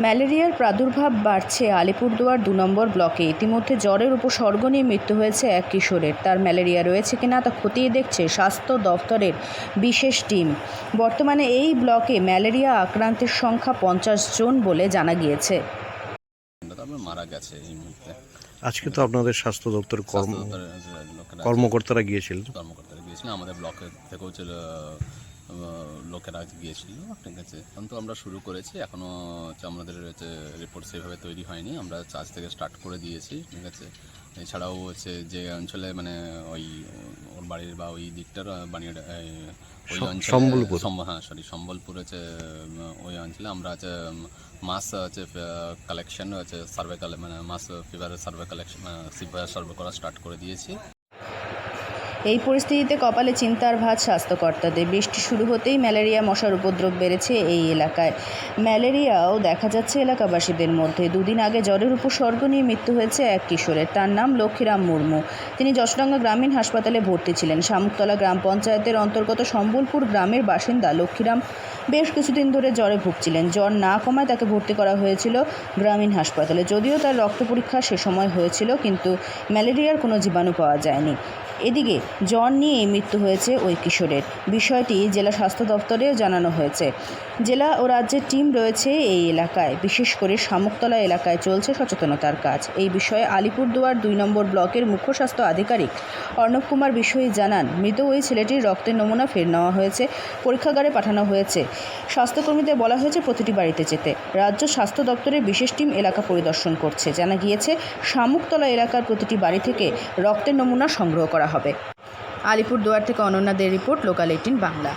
ম্যালেরিয়ার প্রাদুর্ভাব বাড়ছে আলিপুরদুয়ার ২ নম্বর ব্লকে। ইতিমধ্যে জ্বরের উপসর্গ নিয়ে মৃত্যু হয়েছে এক কিশোরের। তার ম্যালেরিয়া রয়েছে কিনা তা খতিয়ে দেখছে স্বাস্থ্য দফতরের বিশেষ টিম। বর্তমানে এই ব্লকে ম্যালেরিয়া আক্রান্তের সংখ্যা ৫০ জন বলে জানা গিয়েছে। মারা গেছে এই মুহূর্তে। আজকে তো আপনাদের স্বাস্থ্য দপ্তরের কর্মকর্তারা গিয়েছিলেন। আমাদের ব্লকের থেকেও লোকেরা গিয়েছিল। ঠিক আছে, এখন তো আমরা শুরু করেছি, এখনও আমাদের রিপোর্ট সেভাবে তৈরি হয়নি। আমরা আজ থেকে স্টার্ট করে দিয়েছি। ঠিক আছে, এছাড়াও যে অঞ্চলে মানে ওই ওর বাড়ির বা ওই দিকটার বানিয়ে ওই অঞ্চলে সম্বলপুর ওই অঞ্চলে আমরা মাস কালেকশন সার্ভে মানে মাস ফিভার সার্ভে কালেকশন সার্ভে করা স্টার্ট করে দিয়েছি। এই পরিস্থিতিতে কপালে চিন্তার ভাঁজ স্বাস্থ্যকর্তাদের। বৃষ্টি শুরু হতেই ম্যালেরিয়া মশার উপদ্রব বেড়েছে এই এলাকায়। ম্যালেরিয়াও দেখা যাচ্ছে এলাকাবাসীদের মধ্যে। দুদিন আগে জ্বরের উপসর্গ নিয়ে মৃত্যু হয়েছে এক কিশোরের। তার নাম লক্ষ্মীরাম মুর্মু। তিনি যশোডাঙ্গা গ্রামীণ হাসপাতালে ভর্তি ছিলেন। শামুকতলা গ্রাম পঞ্চায়েতের অন্তর্গত সম্বলপুর গ্রামের বাসিন্দা লক্ষ্মীরাম বেশ কিছুদিন ধরে জ্বরে ভুগছিলেন। জ্বর না কমায় তাকে ভর্তি করা হয়েছিল গ্রামীণ হাসপাতালে। যদিও তার রক্ত পরীক্ষা সে সময় হয়েছিল, কিন্তু ম্যালেরিয়ার কোনো জীবাণু পাওয়া যায়নি। এদিকে জ্বর নিয়ে মৃত্যু হয়েছে ওই কিশোরের। বিষয়টি জেলা স্বাস্থ্য দপ্তরেও জানানো হয়েছে। জেলা ও রাজ্যের টিম রয়েছে এই এলাকায়। বিশেষ করে শামুকতলা এলাকায় চলছে সচেতনতার কাজ। এই বিষয়ে আলিপুরদুয়ার ২ নম্বর ব্লকের মুখ্য স্বাস্থ্য আধিকারিক অর্ণব কুমার বিষয়ী জানান, মৃত ওই ছেলেটির রক্তের নমুনা ফের নেওয়া হয়েছে, পরীক্ষাগারে পাঠানো হয়েছে। স্বাস্থ্যকর্মীদের বলা হয়েছে প্রতিটি বাড়িতে যেতে। রাজ্য স্বাস্থ্য দপ্তরের বিশেষ টিম এলাকা পরিদর্শন করছে। জানা গিয়েছে, শামুকতলা এলাকার প্রতিটি বাড়ি থেকে রক্তের নমুনা সংগ্রহ করা হবে। আলিপুরদুয়ার থেকে অনন্যা দের রিপোর্ট, লোকাল 18 বাংলা।